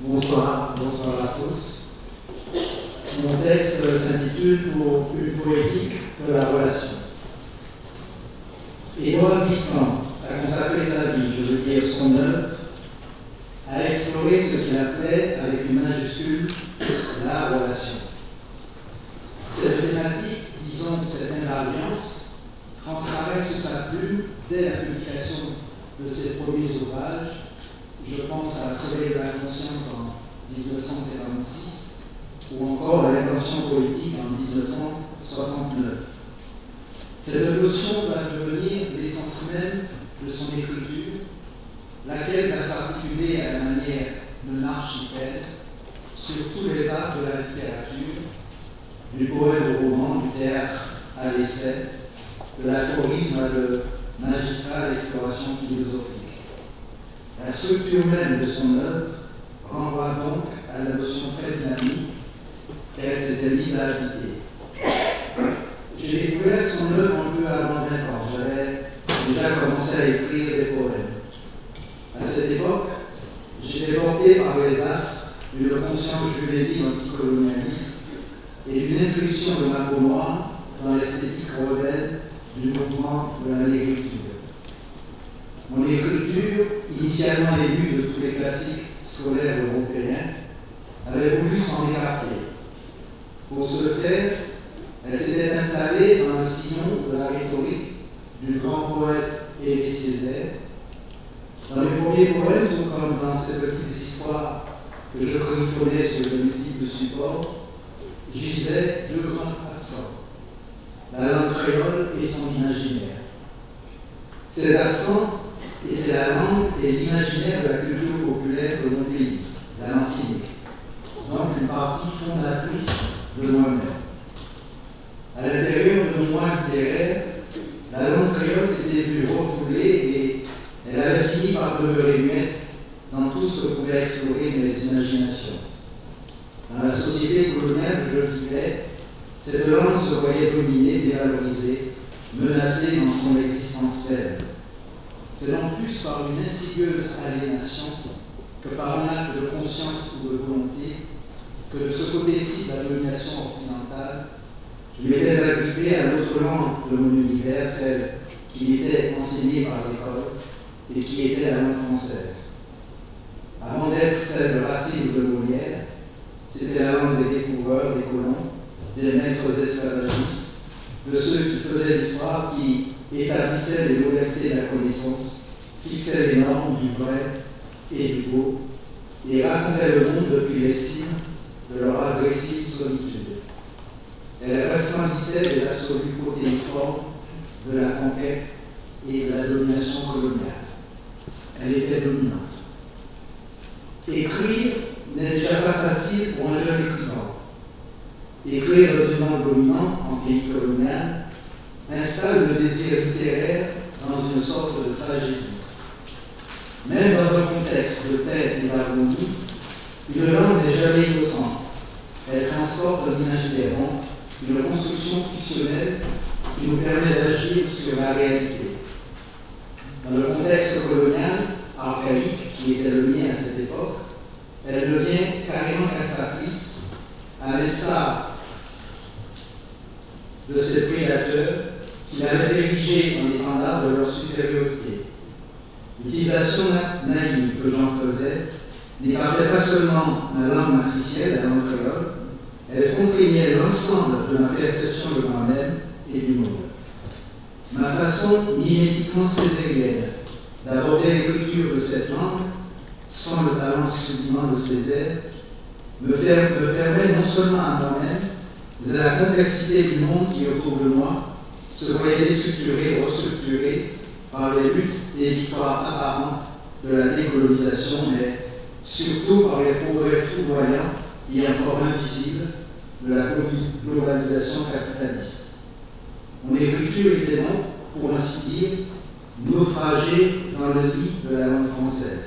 Bonsoir, bonsoir à tous. Mon texte s'intitule Pour une poétique de la relation. Édouard Glissant a consacré sa vie, je veux dire son œuvre, à explorer ce qu'il appelait, avec une majuscule, la relation. Cette thématique, disons cette invariance, transparaît sous sa plume dès la publication de ses premiers ouvrages. Je pense à Soleil de la conscience en 1956 ou encore à l'intention politique en 1969. Cette notion va devenir l'essence même de son écriture, laquelle va s'articuler à la manière d'un archipel sur tous les arts de la littérature, du poème au roman, du théâtre à l'essai, de l'aphorisme à de magistrale exploration philosophique. La structure même de son œuvre renvoie donc à la notion très dynamique qu'elle s'était mise à habiter. J'ai découvert son œuvre un peu avant 20 ans. J'avais déjà commencé à écrire des poèmes. À cette époque, j'étais porté par les affres d'une conscience juvénile anticolonialiste et d'une inscription de ma peau noire dans l'esthétique rebelle du mouvement de la négritude. Mon écriture, initialement élue de tous les classiques scolaires européens, avait voulu s'en écarter. Pour ce faire, elle s'était installée dans le sillon de la rhétorique du grand poète Aimé Césaire. Dans mes premiers poèmes, tout comme dans ces petites histoires que je griffonnais sur de multiples supports, gisait deux grands accents, la langue créole et son imaginaire. Ces accents étaient la langue et l'imaginaire de la culture populaire de mon pays, la Martinique, donc une partie fondatrice de moi-même. À l'intérieur de mon moi littéraire, la langue créole s'était vue refoulée et elle avait fini par demeurer muette dans tout ce que pouvaient explorer mes imaginations. Dans la société coloniale où je vivais, cette langue se voyait dominée, dévalorisée, menacée dans son existence faible. C'est donc plus par une insidieuse aliénation que par un acte de conscience ou de volonté que de ce côté-ci de la domination occidentale, je m'étais agrippé à l'autre langue de mon univers, celle qui m'était enseignée par l'école et qui était la langue française. Avant d'être celle de Racine ou de Molière, c'était la langue des découvreurs, des colons, des maîtres esclavagistes, de ceux qui faisaient l'histoire, qui établissaient les modalités de la connaissance, fixaient les normes du vrai et du beau, et racontaient le monde depuis les cimes de leur agressive solitude. Elle resplendissait de l'absolu protéiforme de la conquête et de la domination coloniale. Elle était dominante. Écrire n'est déjà pas facile pour un jeune écrivain. Écrire dans une langue dominante en pays colonial installe le désir littéraire dans une sorte de tragédie. Même dans un contexte de paix et d'harmonie, une langue n'est jamais innocente. Elle transporte un imaginaire, une construction fictionnelle qui nous permet d'agir sur la réalité. Dans le contexte colonial, archaïque, qui était le mien à cette époque, elle devient carrément castratrice, à l'instar de ces prédateurs qui l'avaient érigé en étendard de leur supériorité. L'utilisation naïve que j'en faisais n'écartait pas seulement ma langue matricielle, la langue créole, elle contraignait l'ensemble de ma perception de moi-même et du monde. Ma façon mimétiquement césarienne d'aborder l'écriture de cette langue, sans le talent sublimant de Césaire, me fermait non seulement à moi-même, mais à la complexité du monde qui, autour de moi, se voyait déstructuré, restructuré par les luttes et victoires apparentes de la décolonisation, mais surtout par les progrès foudroyants et encore invisibles de la globalisation capitaliste. Mon écriture était donc, pour ainsi dire, naufragée dans le lit de la langue française.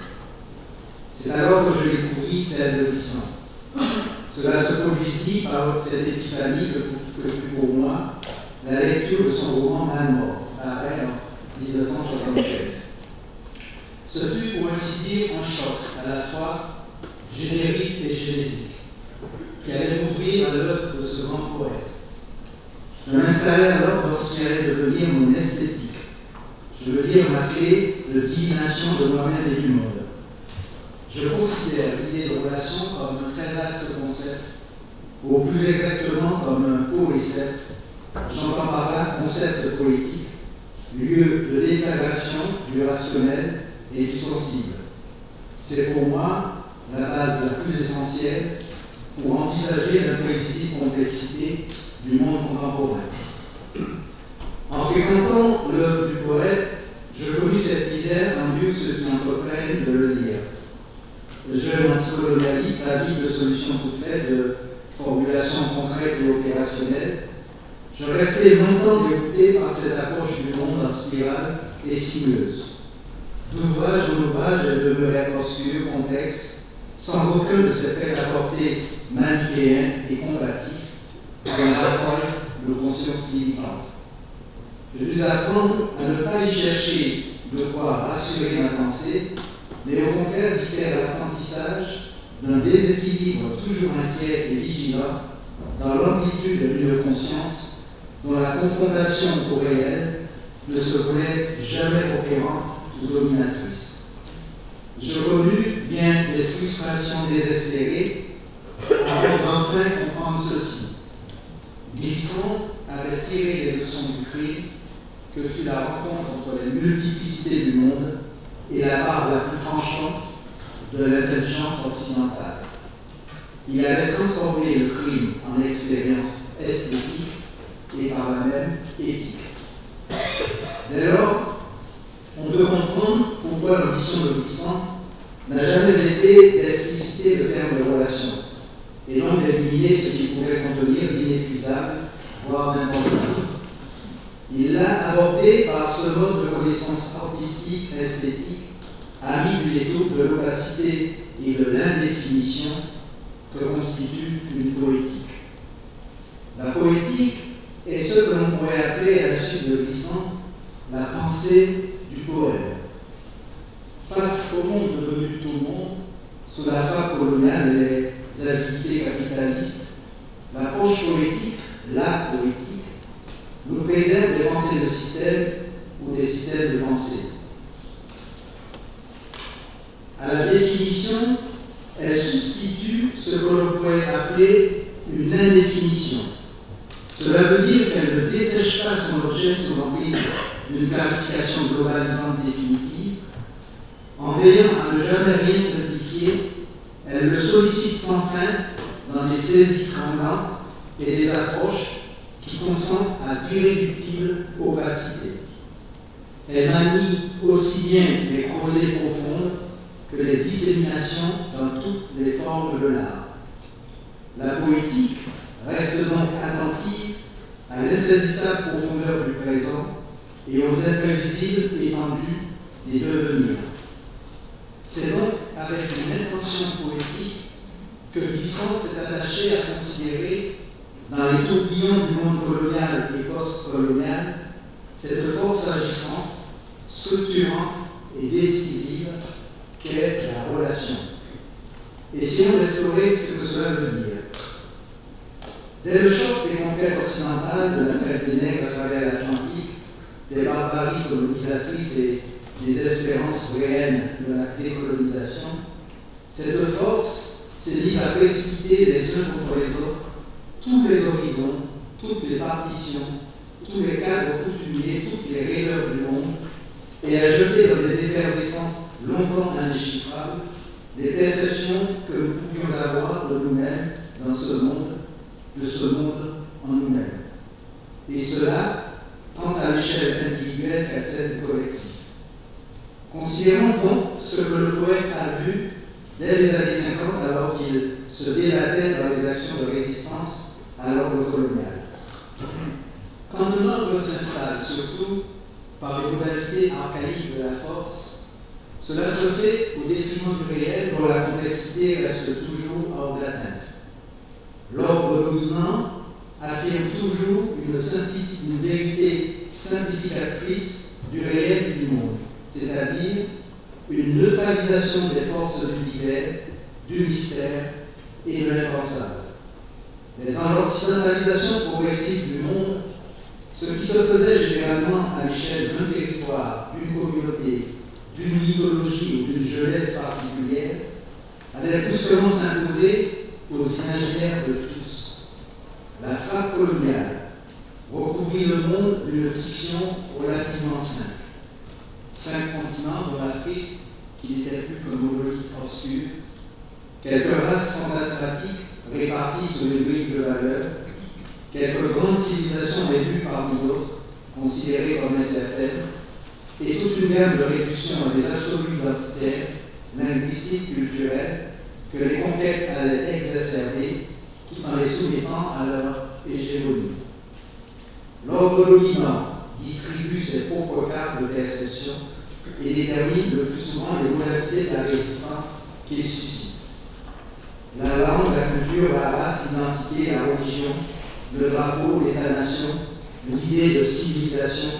C'est alors que je découvris celle de Glissant. Cela se produisit par cette épiphanie que fut pour moi la lecture de son roman Man Mort, paru en 1973. Ce fut pour ainsi dire un choc, à la fois générique et génésique, qui allait m'ouvrir à l'œuvre de ce grand poète. Je m'installais alors dans ce qui allait devenir mon esthétique. Je veux dire ma clé de divination de moi-même et du monde. Je considère l'idée de relation comme un très vaste concept, ou plus exactement comme un poécepte. J'entends par là concept poétique, lieu de déflagration du rationnel et du sensible. C'est pour moi la base la plus essentielle pour envisager l'imprévisible complexité du monde contemporain. En fréquentant l'œuvre du poète, je connus cette misère en lieu ceux qui entreprennent de le lire. Le jeune anticolonialiste avide de solutions toutes faites, de formulations concrètes et opérationnelles, je restais longtemps dégoûté par cette approche du monde en spirale et sinueuse. D'ouvrage en ouvrage, elle demeurait obscure, complexe, sans aucun de ces traits apportés manichéens et combatifs d'un raffole de conscience militante. Je dus apprendre à ne pas y chercher de quoi rassurer ma pensée, mais au contraire d'y faire l'apprentissage d'un déséquilibre toujours inquiet et vigilant dans l'amplitude d'une conscience dont la confrontation au réel ne se voulait jamais conquérante ou dominatrice. Je connus bien des frustrations désespérées avant d'enfin comprendre ceci. Glissant avait tiré les leçons du crime que fut la rencontre entre les multiplicités du monde et la part la plus tranchante de l'intelligence occidentale. Il avait transformé le crime en expérience esthétique et par la même éthique. Dès lors, on peut comprendre pourquoi l'ambition de Glissant n'a jamais été d'expliciter le terme de relation, et donc d'éliminer ce qui pouvait contenir d'inépuisable, voire d'impensable. Il l'a abordé par ce mode de connaissance artistique, esthétique, ami du détour de l'opacité et de l'indéfinition que constitue une poétique. La poétique est ce que l'on pourrait appeler, à la suite de Glissant, la pensée du poème. Face au monde devenu tout monde, sous la frappe coloniale et les avidités capitalistes, l'approche poétique, la poétique, nous préserve des pensées de système ou des systèmes de pensée. À la définition, elle substitue ce que l'on pourrait appeler une indéfinition. Cela veut dire qu'elle ne dessèche pas son objet sous l'emprise d'une clarification globalisante définitive. En veillant à ne jamais rien simplifier, elle le sollicite sans fin dans des saisies tremblantes et des approches qui consentent à d'irréductibles opacités. Elle manie aussi bien les causées profondes que les disséminations dans toutes les formes de l'art. La poétique reste donc attentive à l'insaisissable profondeur du présent et aux imprévisibles étendues des devenirs. C'est donc avec une intention poétique que Glissant s'est attaché à considérer dans les tourbillons du monde colonial et post-colonial cette force agissante, structurante et décisive qu'est la relation. Essayons d'explorer ce que cela veut dire. Dès le choc des conquêtes occidentales, de la traite des nègres à travers l'Atlantique, des barbaries colonisatrices et des espérances réelles de la décolonisation, cette force s'est mise à précipiter les uns contre les autres tous les horizons, toutes les partitions, tous les cadres coutumiers, toutes les raideurs du monde, et à jeter dans des effervescences longtemps indéchiffrables les perceptions que nous pouvions avoir de nous-mêmes dans ce monde, de ce monde en nous-mêmes. Et cela, tant à l'échelle individuelle qu'à celle du collectif. Considérons donc ce que le poète a vu dès les années 50, alors qu'il se débattait dans les actions de résistance à l'ordre colonial. Quand un ordre s'installe, surtout par les modalités archaïques de la force, cela se fait au détriment du réel dont la complexité reste toujours hors d'atteinte. L'ordre dominant affirme toujours une vérité simplificatrice du réel et du monde, c'est-à-dire une neutralisation des forces de l'univers du mystère et de l'impensable. Mais dans l'occidentalisation progressive du monde, ce qui se faisait généralement à l'échelle d'un territoire, d'une communauté, d'une mythologie ou d'une jeunesse particulière, allait brusquement s'imposer aux imaginaires de tous. La frappe coloniale recouvrit le monde d'une fiction relativement simple. 5 continents, dont l'Afrique, qui n'était plus qu'un monolithe obscur, quelques races fantasmatiques réparties sur une grille de valeurs, quelques grandes civilisations réduites parmi d'autres, considérées comme incertaines, et toute une gamme de réductions à des absolus identitaires, linguistiques, culturels, que les conquêtes allaient exacerber, tout en les soumettant à leur hégémonie. L'ordre dominant distribue ses propres cartes de perception et détermine le plus souvent les modalités de la résistance qu'il suscite. La langue, la culture, la race, l'identité, la religion, le drapeau, l'État-nation, l'idée de civilisation,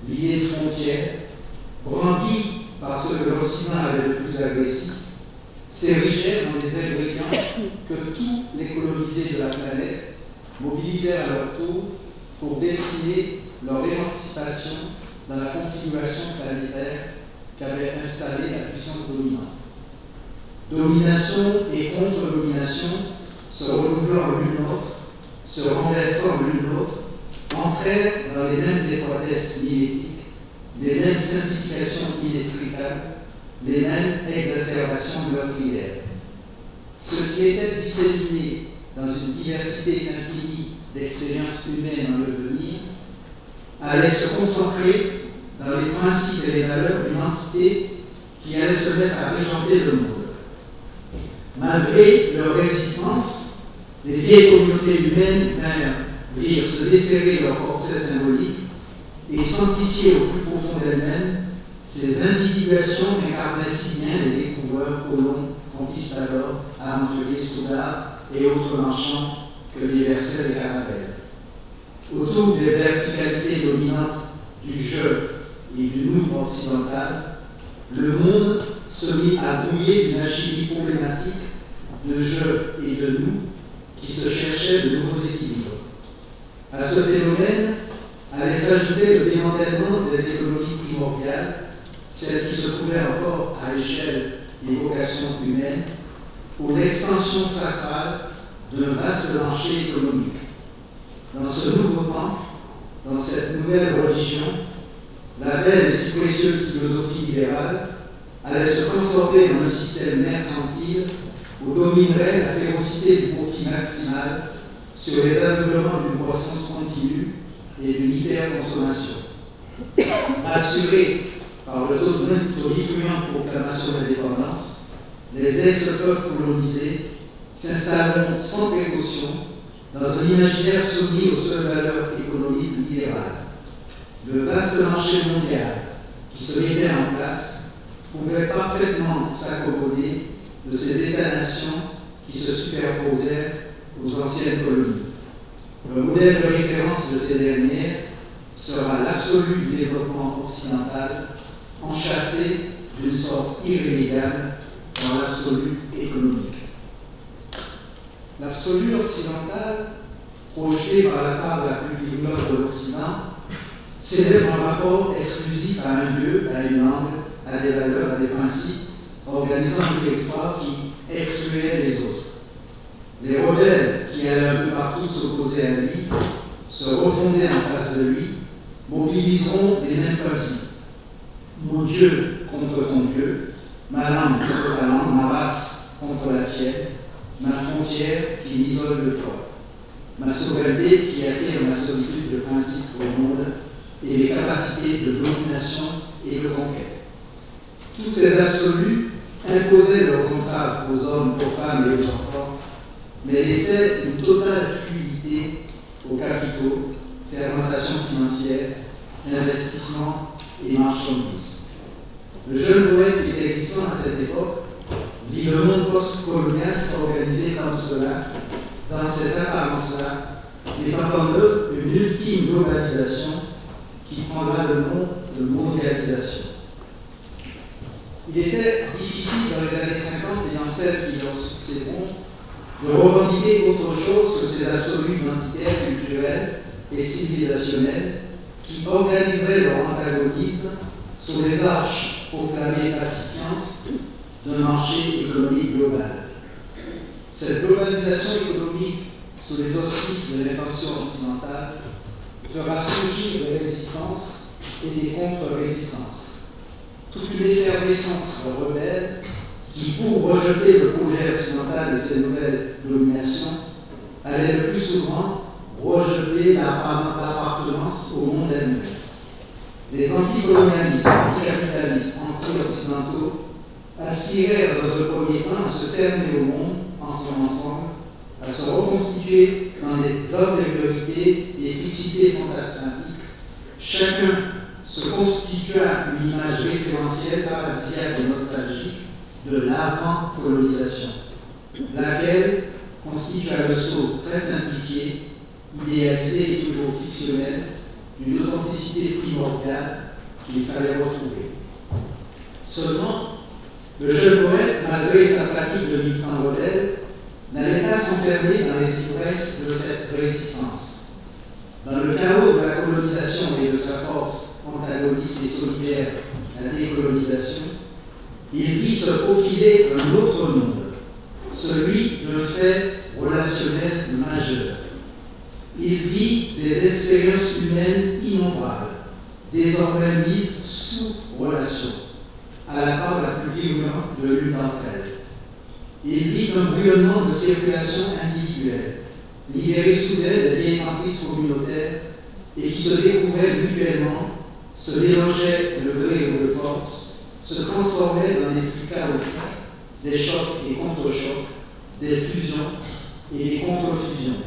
l'idée de frontière, brandie par ce que l'Occident avait de plus agressif, s'érigeaient dans des ingrédients que tous les colonisés de la planète mobilisaient à leur tour pour dessiner leur émancipation dans la configuration planétaire qu'avait installée la puissance dominante. Domination et contre-domination se renouvelant l'une l'autre, se renversant l'une l'autre, entraient dans les mêmes étroitesses mimétiques, les mêmes simplifications inextricables, les mêmes exacerbations meurtrières. Ce qui était disséminé dans une diversité infinie d'expériences humaines en devenir allait se concentrer dans les principes et les valeurs d'une entité qui allait se mettre à régenter le monde. Malgré leur résistance, les vieilles communautés humaines virent se desserrer leur corset symbolique et s'amplifier au plus profond d'elles-mêmes ces individuations qu'incarnaient si bien les découvreurs, colons, conquistadors, aventuriers, soldats et autres marchands que déversaient les caravelles. Autour des verticalités dominantes du je et du nous occidental, le monde se mit à brouiller d'une alchimie problématique de je et de nous qui se cherchaient de nouveaux équilibres. À ce phénomène allait s'ajouter le démantèlement des économies primordiales, celles qui se trouvaient encore à l'échelle des vocations humaines, pour l'extension sacrale d'un vaste marché économique. Dans ce nouveau temple, dans cette nouvelle religion, la belle et si précieuse philosophie libérale allait se transformer dans un système mercantile où dominerait la férocité du profit maximal sur les aveuglements d'une croissance continue et d'une hyperconsommation. Assurés par le tonitruante proclamation d'indépendance, les ex-peuples colonisés s'installeront sans précaution dans un imaginaire soumis aux seules valeurs économiques libérales. Le vaste marché mondial qui se mettait en place pouvait parfaitement s'accommoder de ces États-nations qui se superposèrent aux anciennes colonies. Le modèle de référence de ces dernières sera l'absolu du développement occidental, enchâssé d'une sorte irrémédiable dans l'absolu économique. L'absolu occidental, projeté par la part la plus vigoureuse de l'Occident, célèbre un rapport exclusif à un lieu, à une langue, à des valeurs, à des principes, organisant un territoire qui excluait les autres. Les rebelles qui allaient un peu partout s'opposer à lui, se refondaient en face de lui, mobiliseront les mêmes principes. Mon Dieu contre ton Dieu, ma langue contre ta langue, ma race contre la tienne, ma frontière qui m'isole de toi, ma souveraineté qui affirme la solitude de principe au monde et les capacités de domination et de conquête. Tous ces absolus imposaient leurs entraves aux hommes, aux femmes et aux enfants, mais laissaient une totale fluidité aux capitaux, fermentation financière, investissement et marchandises. Le jeune poète qui était glissant à cette époque vit le monde post-colonial s'organiser comme cela, dans cette apparence-là, mettant en œuvre une ultime globalisation qui prendra le nom de mondialisation. il était difficile dans les années 50 et dans celles qui leur succéderont de revendiquer autre chose que ces absolus identitaires, culturels et civilisationnels qui organiseraient leur antagonisme sous les arches proclamées pacifiantes d'un marché économique global. Cette globalisation économique sous les auspices de l'intention occidentale fera surgir des résistances et des contre-résistances. Toute une effervescence rebelle qui, pour rejeter le projet occidental et ses nouvelles dominations, allait le plus souvent rejeter l'appartenance au monde elle-même. Les anticolonialistes, anticapitalistes, anti-occidentaux aspirèrent dans un premier temps à se fermer au monde en son ensemble, à se reconstituer dans des antériorités et efficités fantasmatiques, chacun se constitua une image référentielle paradisiaque et nostalgique de l'avant-colonisation, laquelle constitua le sceau très simplifié, idéalisé et toujours fictionnel d'une authenticité primordiale qu'il fallait retrouver. Seulement, le jeune poète, malgré sa pratique de militant rebelle, n'allait pas s'enfermer dans les ivresses de cette résistance. Dans le chaos de la colonisation et de sa force antagoniste et solidaire à la décolonisation, il vit se profiler un autre monde, celui d'un fait relationnel majeur. Il vit des expériences humaines innombrables, désormais mises sous relation, à la part la plus virulente de l'une d'entre elles. Il vit un bouillonnement de circulation individuelle, libéré soudain des vieilles emprises communautaires et qui se découvraient mutuellement, se mélangeaient de gré ou de force, se transformaient dans des flux chaotiques, des chocs et contre-chocs, des fusions et des contre-fusions.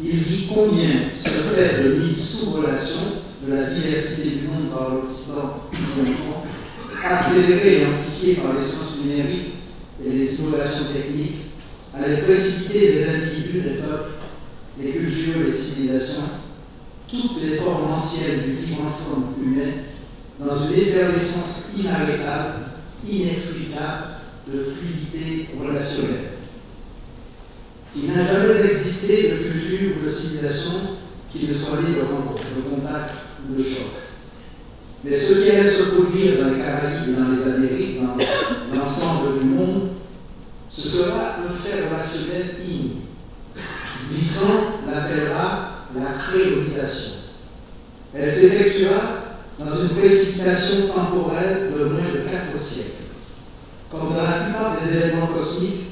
Il vit combien ce fait de mise sous relation de la diversité du monde par l'Occident triomphant, accéléré et amplifié par les sciences numériques et les innovations techniques, allait précipiter les individus, les peuples, les cultures, les civilisations, toutes les formes anciennes du vivre ensemble humain, dans une effervescence inarrêtable, inexplicable de fluidité relationnelle. Il n'a jamais existé de culture ou de civilisation qui ne soit née de rencontre, de contact ou de choc. Mais ce qui allait se produire dans les Caraïbes et dans les Amériques, dans l'ensemble du monde, ce sera un fait relationnel inédit. Glissant l'appellera la créolisation. Elle s'effectuera dans une précipitation temporelle de moins de 4 siècles. Comme dans la plupart des événements cosmiques,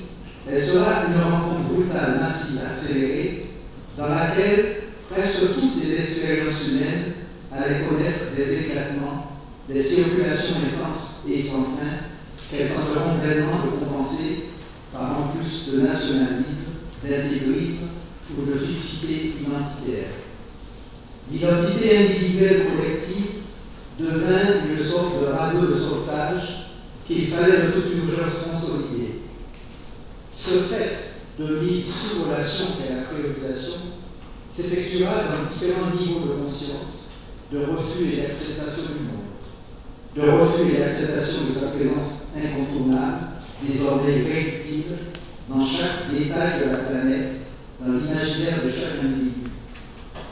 elle sera une rencontre brutale, massive, accélérée, dans laquelle presque toutes les expériences humaines allaient connaître des éclatements, des circulations intenses et sans fin, qu'elles tenteront vainement de compenser par en plus de nationalisme, d'intégrisme ou de fixité identitaire. L'identité individuelle collective devint une sorte de radeau de sauvetage qu'il fallait de toute urgence consolider. Ce fait de mise sous relation et la créolisation s'effectuera dans différents niveaux de conscience, de refus et d'acceptation du monde, de refus et d'acceptation de sa présence incontournable, désormais irréductible, dans chaque détail de la planète, dans l'imaginaire de chaque individu,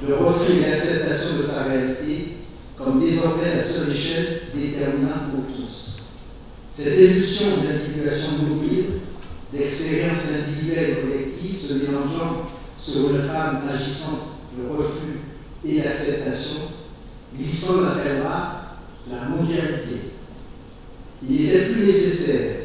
de refus et d'acceptation de sa réalité, comme désormais la seule échelle déterminante pour tous. Cette émulsion d'individuation mobile, d'expériences individuelles et collectives se mélangeant sur une trame agissante de refus et d'acceptation, Glissant l'appellera la mondialité. Il était plus nécessaire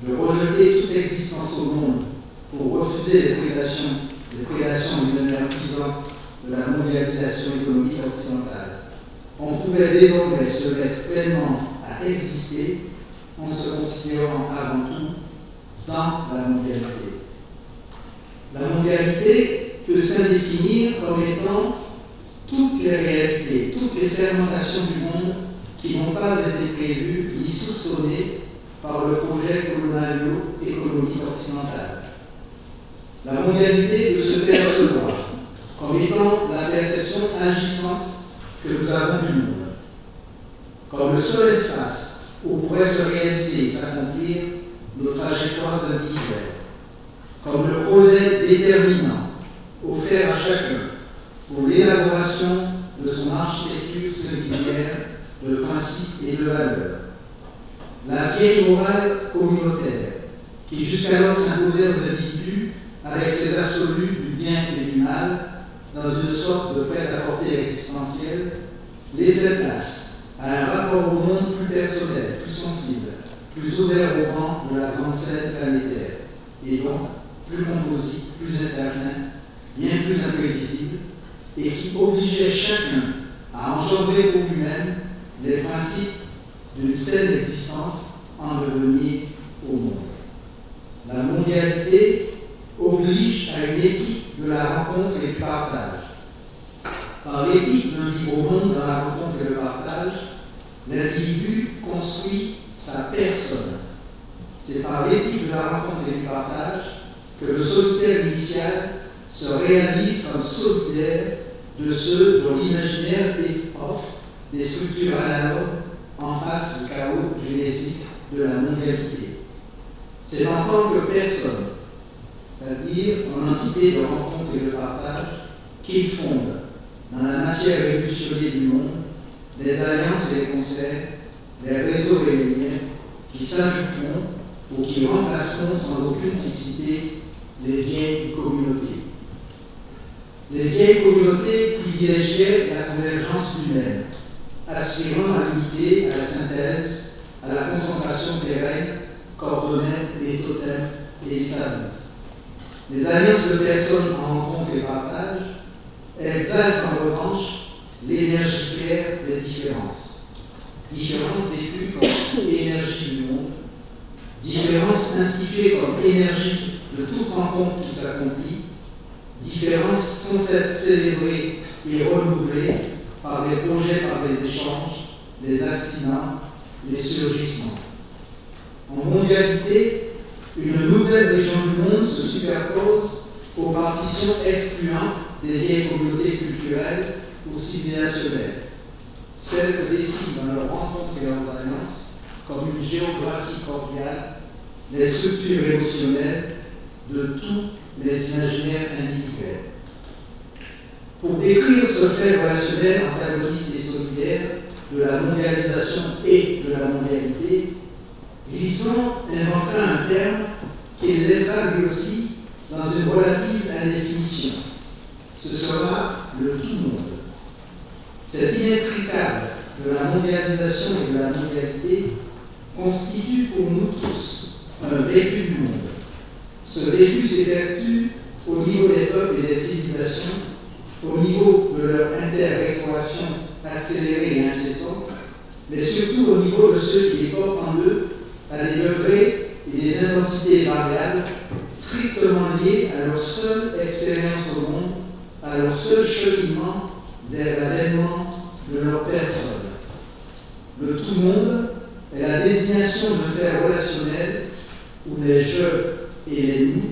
de rejeter toute existence au monde pour refuser les prédations d'une manière visant de la mondialisation économique occidentale. On pouvait désormais se mettre pleinement à exister en se considérant avant tout dans la mondialité. La mondialité peut s'indéfinir comme étant toutes les réalités, toutes les fermentations du monde qui n'ont pas été prévues ni soupçonnées par le projet colonialo-économique occidental. La mondialité peut se percevoir comme étant la perception agissante que nous avons du monde, comme le seul espace où pourraient se réaliser et s'accomplir nos trajectoires individuelles, comme le projet déterminant offert à chacun pour l'élaboration de son architecture singulière de principes et de valeurs. La vieille morale communautaire, qui jusqu'alors s'imposait aux individus avec ses absolus du bien et du mal, dans une sorte de prêt-à-porter existentiel, laissait place à un rapport au monde plus personnel, plus sensible, plus ouvert au vent de la grande scène planétaire, et donc plus composite, plus incertain, bien plus imprévisible, et qui obligeait chacun à engendrer pour lui-même les principes d'une saine existence en devenir au monde. La mondialité oblige à une éthique de la rencontre et du partage. Par l'éthique d'un vivre au monde dans la rencontre et le partage, l'individu construit sa personne. C'est par l'éthique de la rencontre et du partage que le solitaire initial se réalise comme solidaire de ceux dont l'imaginaire offre des structures analogues en face du chaos génétique de la mondialité. C'est en tant que personne, c'est-à-dire en entité de rencontre et de partage, qu'il fonde, dans la matière révolutionnée du monde, les alliances et les concerts, les réseaux et les liens qui s'ajouteront ou qui remplaceront sans aucune fixité les vieilles communautés. Les vieilles communautés privilégiaient la convergence humaine, aspirant à l'unité, à la synthèse, à la concentration pérenne, coordonnée et totem et établie. Les alliances de personnes en rencontre et partage exaltent en revanche l'énergie claire des différences. Différence vécue comme énergie du monde, différence instituée comme énergie de toute rencontre qui s'accomplit, différence sans être célébrée et renouvelée par les projets, par les échanges, les accidents, les surgissements. En mondialité, une nouvelle région du monde se superpose aux partitions excluantes des vieilles communautés culturelles ou civilisationnelles. Celles que décident dans leurs rencontres et leurs alliances comme une géographie cordiale, les structures émotionnelles de tous les imaginaires individuels. Pour décrire ce fait relationnel antagoniste et solidaire de la mondialisation et de la mondialité, Glissant inventera un terme qu'il laissera lui aussi dans une relative indéfinition. Ce sera le tout-monde. Cet inextricable de la mondialisation et de la mondialité constitue pour nous tous un vécu du monde. Ce vécu s'effectue au niveau des peuples et des civilisations, au niveau de leur interrétroation accélérée et incessante, mais surtout au niveau de ceux qui les portent en eux à des degrés et des intensités variables strictement liés à leur seule expérience au monde, à leur seul cheminement vers l'avènement de leur personne. Le tout-monde est la désignation de faits relationnels où les je et les nous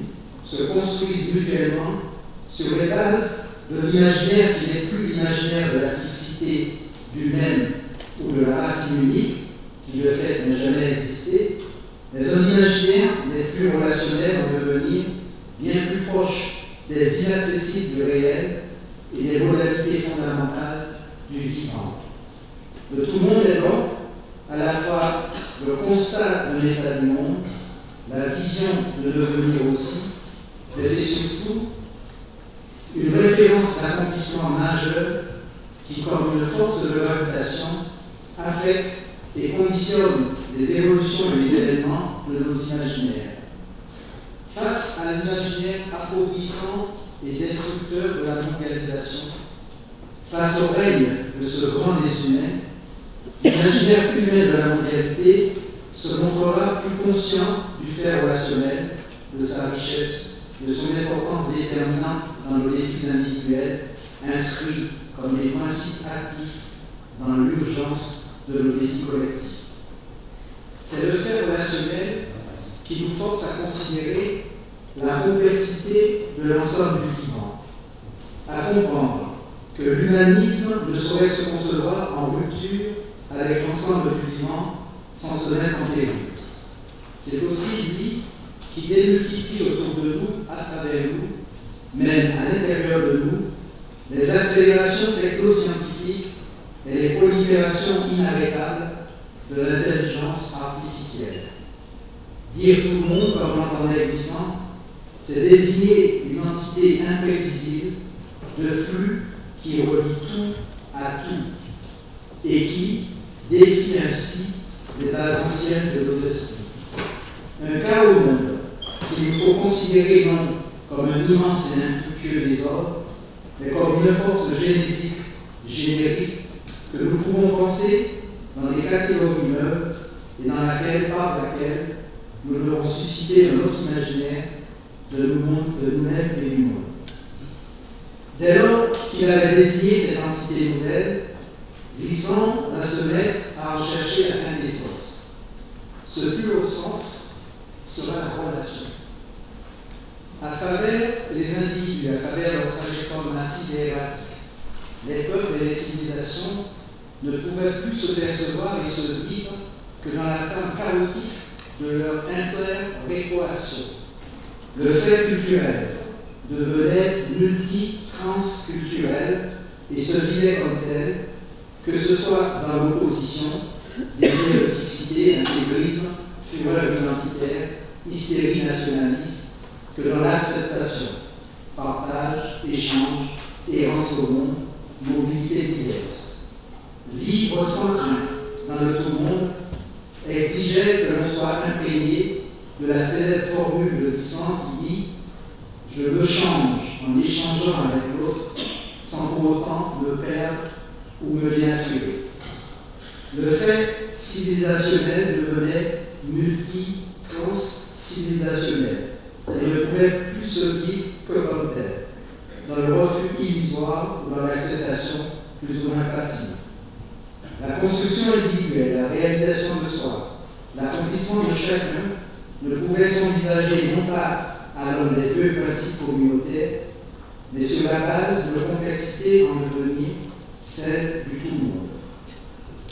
se construisent mutuellement sur les bases de l'imaginaire qui n'est plus l'imaginaire de la fixité du même ou de la racine unique, qui de fait n'a jamais existé, mais un imaginaire des flux relationnels en devenir bien plus proche des inaccessibles du réel et des modalités fondamentales du vivant. Le tout-monde est donc à la fois le constat de l'état du monde, la vision de devenir aussi, mais c'est surtout une référence d'accomplissement majeur qui, comme une force de gravitation, affecte et conditionne les évolutions et les événements de nos imaginaires. Face à l'imaginaire appauvrissant et destructeur de la mondialisation, face au règne de ce grand des humains, l'imaginaire humain de la mondialité se montrera plus conscient du fait relationnel, de sa richesse, de son importance déterminante dans nos défis individuels, inscrits comme des principes actifs dans l'urgence de nos défis collectifs. C'est le fait relationnel qui nous force à considérer la complexité de l'ensemble du vivant, à comprendre que l'humanisme ne saurait se concevoir en rupture avec l'ensemble du vivant sans se mettre en péril. C'est aussi lui qui démultiplie autour de nous, à travers nous, même à l'intérieur de nous, les accélérations technoscientifiques et les proliférations inarrêtables de l'intelligence artificielle. Dire tout le monde, comme l'entendait Glissant, c'est désigner une entité imprévisible de flux qui relie tout à tout et qui défie ainsi les bases anciennes de nos esprits. Un cas au monde qu'il nous faut considérer non comme un immense et infructueux désordre, mais comme une force génésique générique que nous pouvons penser dans des catégories neuves et dans laquelle, par laquelle, nous devons susciter un autre imaginaire de nous-mêmes et du monde. Dès lors qu'il avait désigné cette entité nouvelle, Glissant va se mettre à en chercher la quintessence. Ce plus haut sens sera la relation. À travers les individus, à travers leur trajectoire massive et erratique, les peuples et les civilisations ne pouvaient plus se percevoir et se vivre que dans la trame chaotique de leur interrétroaction. Le fait culturel devenait multi-transculturel et se vivait comme tel, que ce soit dans l'opposition, désir de fixité, intégrisme, fureur identitaire, hystérie nationaliste, que dans l'acceptation, partage, échange, errance au monde, mobilité diverse. Vivre sans crainte dans le tout-monde exigeait que l'on soit imprégné de la célèbre formule de Glissant qui dit « Je me change en échangeant avec l'autre sans pour autant me perdre ou me dénaturer ». Le fait civilisationnel devenait multi-trans-civilisationnel et ne pouvait plus se vivre que comme tel, dans le refus illusoire ou dans l'acceptation plus ou moins passive. La construction individuelle, la réalisation de soi, l'accomplissement de chacun ne pouvait s'envisager non pas à l'aune des deux principes communautaires, mais sur la base de complexité en devenir, celle du tout monde.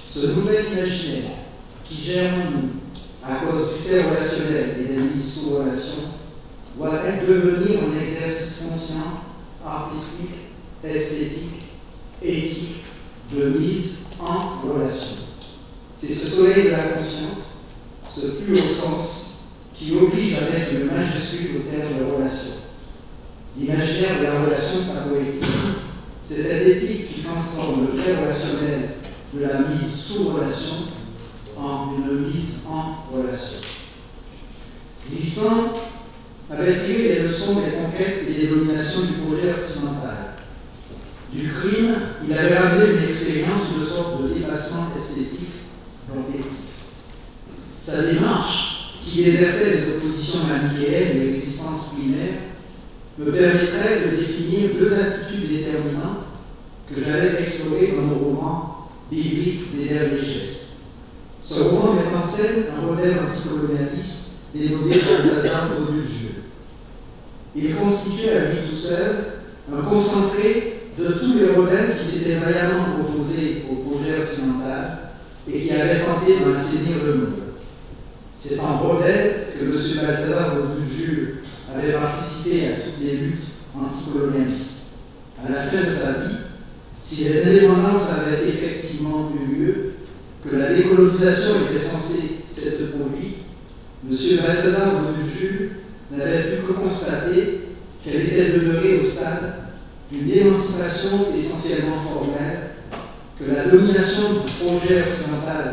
Ce nouvel imaginaire qui gère en nous, à cause du fait relationnel et des mises sous relation, doit devenir un exercice conscient, artistique, esthétique, éthique, de mise en relation. C'est ce soleil de la conscience, ce plus haut sens, qui oblige à mettre une majuscule au terme de relation. L'imaginaire de la relation, sa poétique, c'est cette éthique qui transforme le fait relationnel de la mise sous relation en une mise en relation. Glissant avait tiré les leçons des conquêtes et des dominations du projet occidental. Du crime, il avait amené une expérience de sorte de dépassement esthétique donc éthique. Sa démarche, qui désertait les oppositions manichéennes et l'existence primaire, me permettrait de définir deux attitudes déterminantes que j'allais explorer dans mon roman biblique des derniers gestes. Ce roman met en scène un rebelle anticolonialiste dénommé Balthazar Bourdieu. Il constituait à lui tout seul un concentré de tous les rebelles qui s'étaient vaillamment opposés au projet occidental et qui avaient tenté d'assainir le monde. C'est en rebelle que M. Balthazar Bourdieu avait participé à toutes les luttes anticolonialistes. À la fin de sa vie, si les indépendances avaient effectivement eu lieu, que la décolonisation était censée s'être produite, M. Balthazar Bourdieu n'avait pu que constater qu'elle était demeurée au stade d'une émancipation essentiellement formelle, que la domination du projet occidental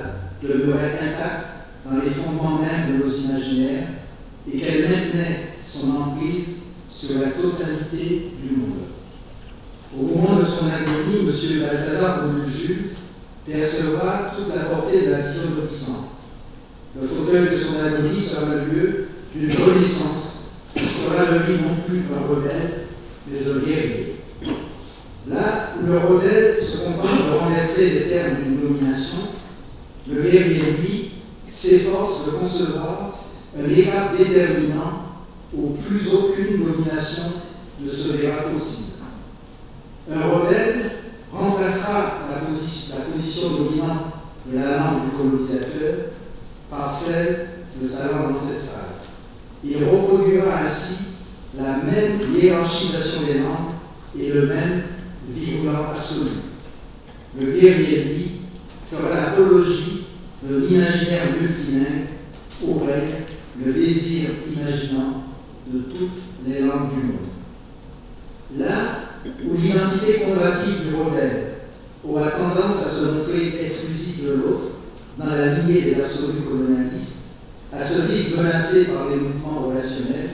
demeurait intacte dans les fondements même de nos imaginaires et qu'elle maintenait son emprise sur la totalité du monde. Au moment de son agonie, M. Balthazar Bourdieu percevra toute la portée de la vision de Glissant. Le fauteuil de son agonie sera le lieu d'une renaissance qui fera de lui non plus un rebelle, mais un guerrier. Là où le rebelle se contente de renverser les termes d'une domination, le guerrier, lui, s'efforce de concevoir un écart déterminant où plus aucune domination ne se verra possible. Un rebelle remplacera la position dominante de la langue du colonisateur par celle de sa langue ancestrale. Il reproduira ainsi la même hiérarchisation des langues et le même virulent absolu. Le guerrier, lui, fera l'apologie de l'imaginaire multilingue où règne le désir imaginant de toutes les langues du monde. Là où l'identité combative du rebelle aura tendance à se montrer exclusive de l'autre dans la lignée des absolus colonialistes, à se vivre menacée par les mouvements relationnels,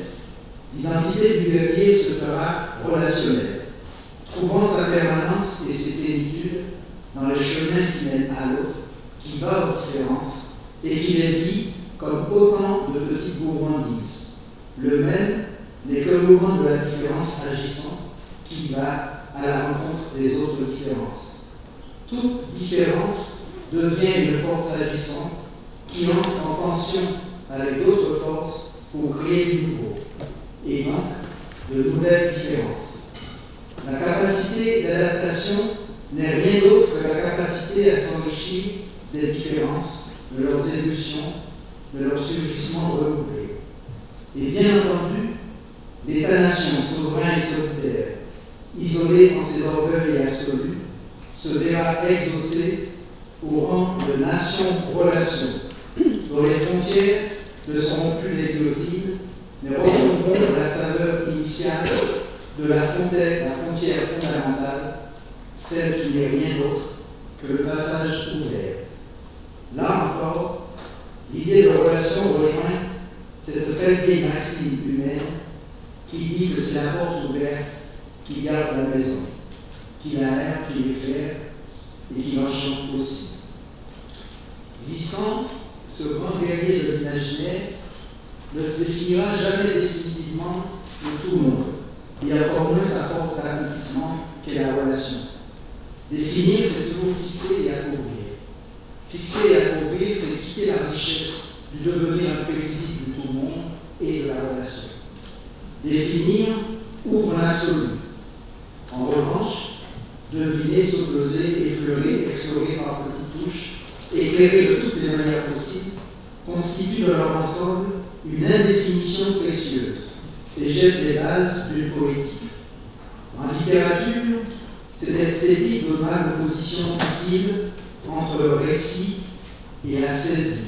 l'identité du guerrier se fera relationnelle, trouvant sa permanence et ses plénitudes dans le chemin qui mène à l'autre, qui va aux différences et qui les vit comme autant de petites gourmandises. Le même n'est que le moment de la différence agissant qui va à la rencontre des autres différences. Toute différence devient une force agissante qui entre en tension avec d'autres forces pour créer du nouveau, et donc de nouvelles différences. La capacité d'adaptation n'est rien d'autre que la capacité à s'enrichir des différences, de leurs évolutions, de leurs surgissements renouvelés. Et bien entendu, l'État-nation souverain et solitaire, isolé dans ses orgueils absolus, se verra exaucé au rang de nation-relation, dont les frontières ne seront plus les guillotines, mais retrouveront la saveur initiale de la frontière fondamentale, celle qui n'est rien d'autre que le passage ouvert. Là encore, l'idée de relation rejoint cette très vieille maxime humaine qui dit que c'est la porte ouverte qui garde la maison, qui l'aère, qui l'éclaire et qui l'enchante aussi. Vissant, ce grand guerrier de l'imaginaire, ne définira jamais définitivement le tout monde, et encore moins sa force d'accomplissement qu'est la relation. Définir, c'est toujours fixer et appauvrir. Fixer et appauvrir, c'est quitter la richesse du devenir imprévisible du tout monde et de la relation. Définir ouvre l'absolu. En revanche, deviner, s'opposer, effleurer, explorer par petites touches, éclairer de toutes les manières possibles, constitue dans leur ensemble une indéfinition précieuse et jette les bases d'une poétique. En littérature, cette esthétique donna une position utile entre le récit et la saisie.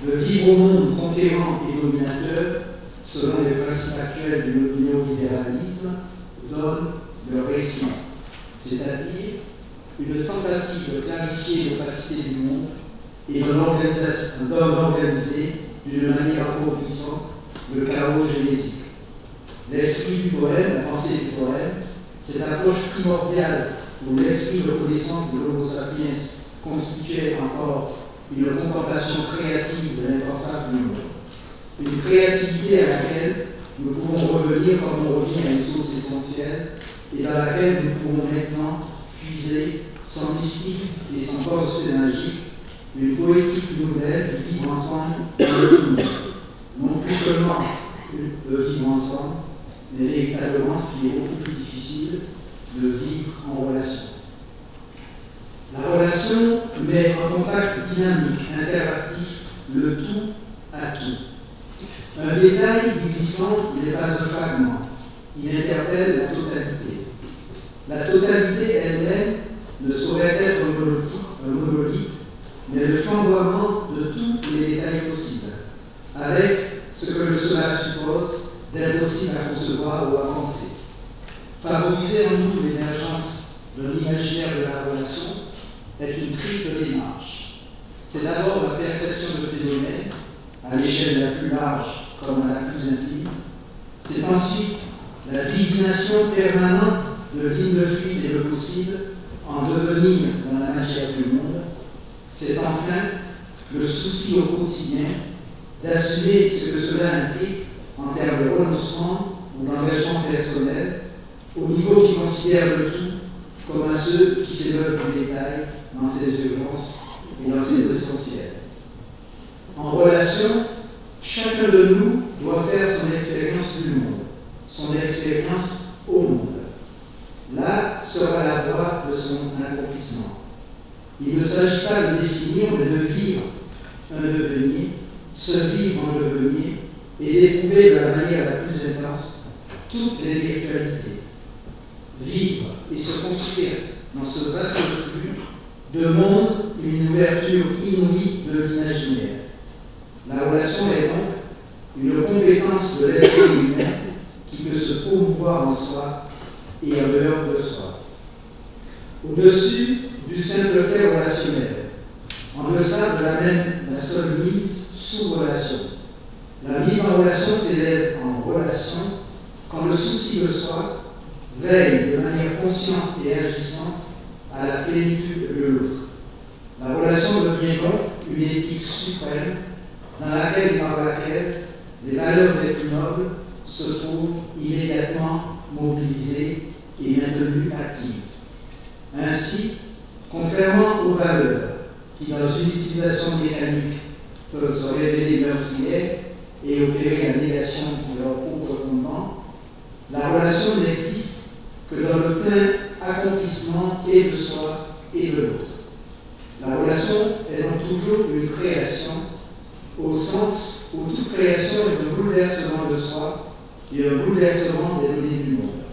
Le vivre au monde conquérant et dominateur, selon les principes actuels du néolibéralisme, donne le récit, c'est-à-dire une tentative de clarifier l'opacité du monde et d'organiser d'une manière appauvrissante le chaos génésique. L'esprit du poème, la pensée du poème, cette approche primordiale où l'esprit de connaissance de l'homo sapiens constituait encore une contemplation créative de l'impensable du monde. Une créativité à laquelle nous pouvons revenir comme on revient à une source essentielle et dans laquelle nous pouvons maintenant puiser sans mystique et sans cause magique une poétique nouvelle du vivre ensemble dans le tout monde. Non plus seulement de vivre ensemble, mais véritablement ce qui est beaucoup plus difficile, de vivre en relation. La relation met en contact dynamique, interactif, le tout à tout. Un détail glissant n'est pas un fragment, il interpelle la totalité. La totalité elle-même ne saurait être un monolithe, mais le flamboiement de tous les détails possibles, avec ce que cela suppose d'impossible à concevoir ou à penser. Favoriser en nous l'émergence de l'imaginaire de la relation est une triple démarche. C'est d'abord la perception de phénomènes, à l'échelle la plus large comme à la plus intime. C'est ensuite la divination permanente de l'influide et le possible en devenir dans la matière du monde. C'est enfin le souci au quotidien d'assumer ce que cela implique en termes de renoncement ou d'engagement personnel, au niveau qui considère le tout comme à ceux qui s'éloignent du détail dans ses urgences et dans ses essentiels. En relation, chacun de nous doit faire son expérience du monde, son expérience au monde. Là sera la voie de son accomplissement. Il ne s'agit pas de définir, mais de vivre un devenir, se vivre en devenir et d'éprouver de la manière la plus intense toute l'intellectualité. Vivre et se construire dans ce vaste flux demande une ouverture inouïe de l'imaginaire. La relation est donc une compétence de l'esprit humain qui peut se promouvoir en soi et en dehors de soi. Au-dessus du simple fait relationnel, en deçà de la seule mise sous relation. La mise en relation s'élève en relation quand le souci de soi veille de manière consciente et agissante à la plénitude de l'autre. La relation devient donc une éthique suprême dans laquelle et par laquelle les valeurs les plus nobles se trouvent immédiatement mobilisées et maintenues actives. Ainsi, contrairement aux valeurs qui, dans une utilisation mécanique, peuvent se révéler meurtrières et opérer la négation de leur propre fondement, la relation n'existe que dans le plein accomplissement et de soi et de l'autre. La relation est donc toujours une création, au sens où toute création est un bouleversement de soi et un bouleversement des données du monde.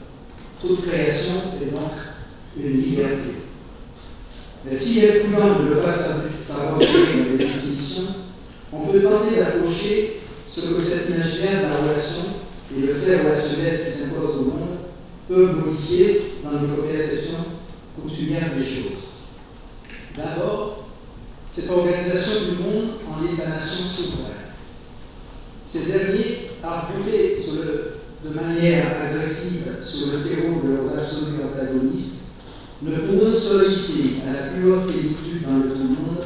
Toute création est donc une liberté. Mais s'il est prudent de ne pas s'aventurer dans les définitions, on peut tenter d'approcher ce que cet imaginaire de la relation et le fait relationnel qui s'impose au monde peuvent modifier dans notre perception coutumière des choses. D'abord, cette organisation du monde en est la nation souveraine. Ces derniers, arborés de manière agressive sur le terreau de leurs absolus antagonistes, ne pourront se hisser à la plus haute plénitude dans le tout monde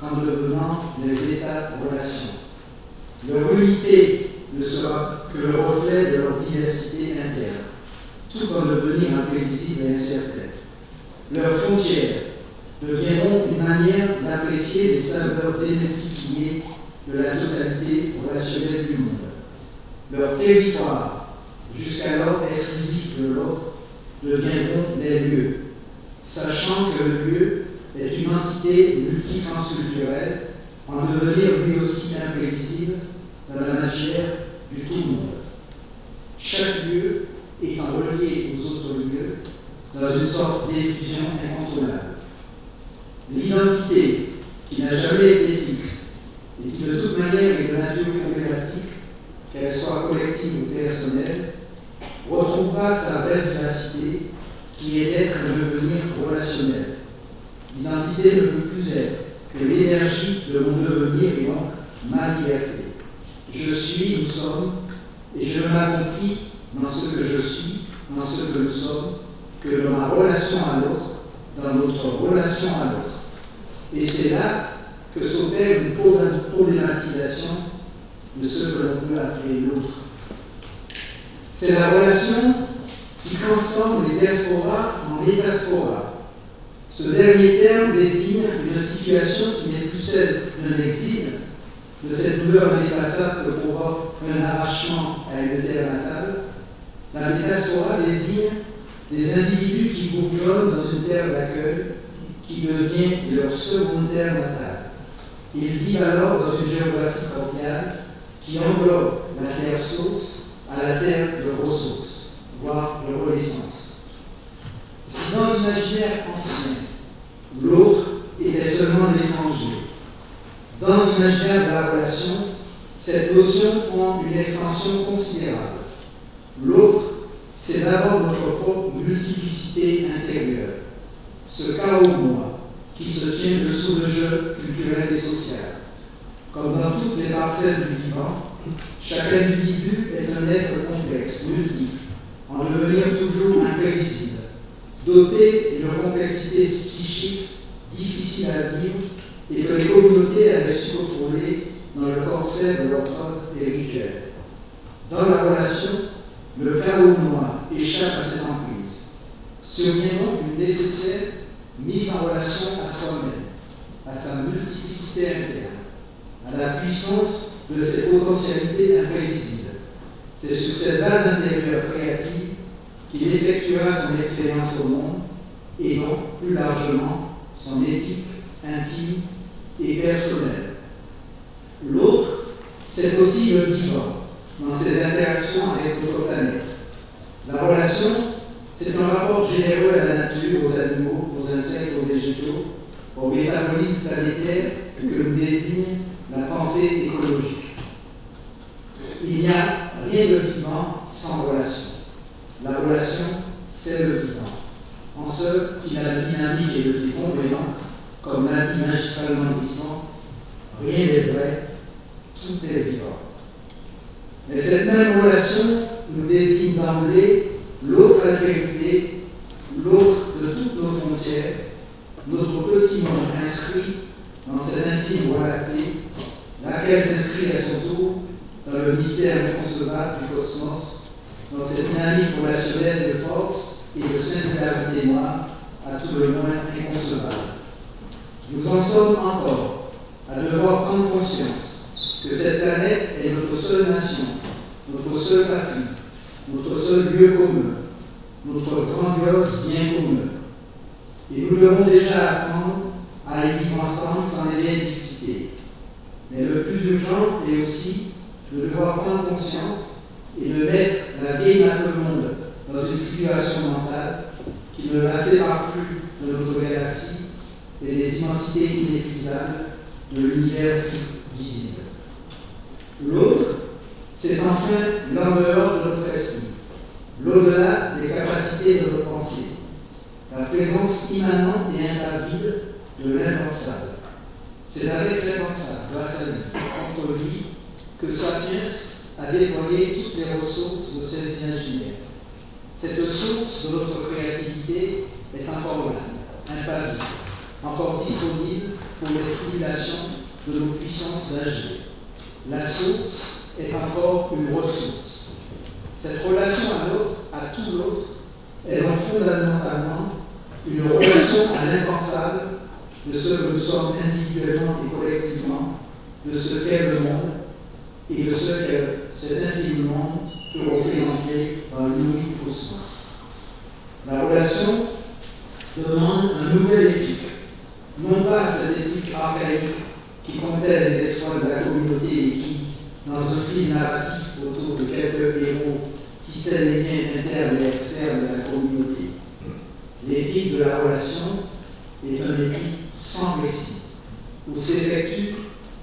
qu'en devenant les états de relation. Leur unité ne sera que le reflet de leur diversité interne, tout en devenir imprévisible et incertain. Leurs frontières deviendront une manière d'apprécier les saveurs démultipliées de la totalité relationnelle du monde. Leur territoire, jusqu'alors exclusif de l'autre, deviendront des lieux, sachant que le lieu est une entité multitransculturelle, en devenir lui aussi imprévisible dans la matière du tout monde. Chaque lieu étant relié aux autres lieux dans une sorte d'effusion incontrôlable. L'identité, qui n'a jamais été fixe et qui de toute manière est de nature problématique, qu'elle soit collective ou personnelle, retrouvera sa belle vivacité qui est d'être un devenir relationnel. L'identité ne peut plus être que l'énergie de mon devenir et donc ma liberté. Je suis, nous sommes, et je m'accomplis dans ce que je suis, dans ce que nous sommes, que dans ma relation à l'autre, dans notre relation à l'autre. Et c'est là que s'opère une problématisation de ce que l'on peut appeler l'autre. C'est la relation qui transforme les diasporas en métasporas. Ce dernier terme désigne une situation qui n'est plus celle d'un exil, de cette douleur indépassable que provoque un arrachement à une terre natale. La métaspora désigne des individus qui bourgeonnent dans une terre d'accueil qui devient leur seconde terre natale. Ils vivent alors dans une géographie cordiale qui englobe la terre source à la terre de ressources, voire de renaissance. Si dans l'imaginaire ancien, l'autre était seulement l'étranger, dans l'imaginaire de la relation, cette notion prend une extension considérable. L'autre, c'est d'abord notre propre multiplicité intérieure, ce chaos moi qui se tient dessous le jeu culturel et social. Comme dans toutes les parcelles du vivant, chaque individu est un être complexe, multiple, en devenir toujours imprévisible, doté d'une complexité psychique difficile à vivre et que les communautés avaient su contrôler dans le corset de leur code et rituel. Dans la relation, le chaos noir échappe à cette emprise. Survient donc une nécessaire mise en relation à soi-même, à sa multiplicité interne, à la puissance de ses potentialités imprévisibles. C'est sur cette base intérieure créative qu'il effectuera son expérience au monde et donc, plus largement, son éthique intime et personnelle. c'est aussi le vivant dans ses interactions avec notre planète. La relation, c'est un rapport généreux à la nature, aux animaux, aux insectes, aux végétaux, au métabolisme planétaire que nous désigne la pensée écologique. Il n'y a rien de vivant sans relation. La relation, c'est le vivant. En ce qui a la dynamique et le fécond, et donc, comme l'a dit magistralement Glissant, rien n'est vrai, tout est vivant. Mais cette même relation nous désigne d'emblée l'autre altérité, l'autre de toutes nos frontières, notre petit monde inscrit dans cette infime voie lactée, laquelle s'inscrit à son tour dans le mystère inconcevable du cosmos, dans cette dynamique relationnelle de force et de singularité noire, à tout le moins inconcevable. Nous en sommes encore à devoir prendre conscience que cette planète est notre seule nation, notre seule patrie, notre seul lieu commun, notre grandiose bien commun. Et nous devons déjà apprendre à y vivre ensemble sans les difficultés. Mais le plus urgent est aussi de devoir prendre conscience et de mettre la vieille map du monde dans une situation mentale qui ne la sépare plus de notre galaxie et des immensités inépuisables de l'univers visible. L'autre, c'est enfin l'en dehors de notre esprit, l'au-delà des capacités de notre pensée, la présence immanente et impalpable de l'impensable. C'est avec l'impensable, grâce à lui, contre lui, que Sapiens a déployé toutes les ressources de ses ingénieurs. Cette source de notre créativité est encore là, impalpable, encore disponible pour les stimulations de nos puissances d'agir. La source est encore une ressource. Cette relation à l'autre, à tout l'autre, est donc fondamentalement une relation à l'impensable de ce que nous sommes individuellement et collectivement, de ce qu'est le monde et de ce que cet infini monde peut représenter dans l'inouï cosmos. La relation demande un nouvel épique, non pas cette épique archaïque qui contait les espoirs de la communauté et qui, dans un film narratif autour de quelques héros, tissait les liens internes et externes de la communauté. L'épique de la relation est un épique sans récit, où s'effectuent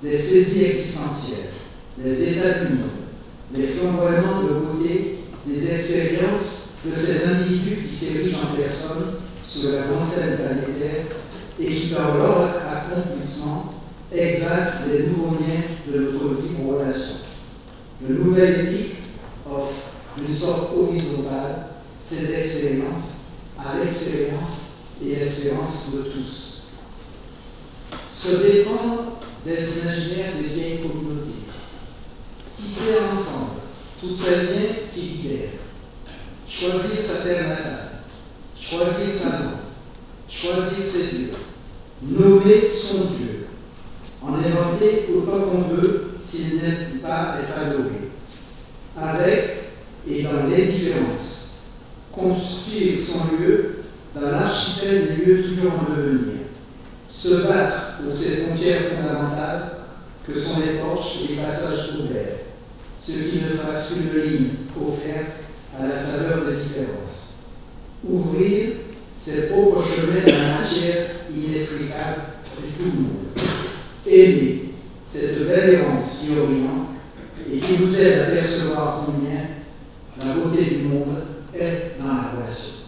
des saisies existentielles, des états du monde, les flamboiements de beauté, des expériences de ces individus qui s'érigent en personne sur la grande scène planétaire et qui, par leur accomplissement, exaltent les nouveaux liens de notre vie en relation. Le nouvel épique offre une sorte horizontale ces expériences à l'expérience et l'espérance de tous. Se défendre des imaginaires des vieilles communautés, tisser ensemble tous ces liens qui libèrent, choisir sa terre natale, choisir sa langue, choisir ses dieux, nommer son Dieu, en inventer autant qu'on veut s'il n'aime pas être adoré, avec et dans l'indifférence, construire son lieu dans l'archipel des lieux toujours en devenir, se battre pour ces frontières fondamentales que sont les porches et les passages ouverts, ce qui ne trace qu'une ligne offerte à la saveur des différences. Ouvrir ses propres chemins dans la matière inextricable du tout monde. Aimer cette belle errance qui oriente et qui nous aide à percevoir combien la beauté du monde est dans la relation.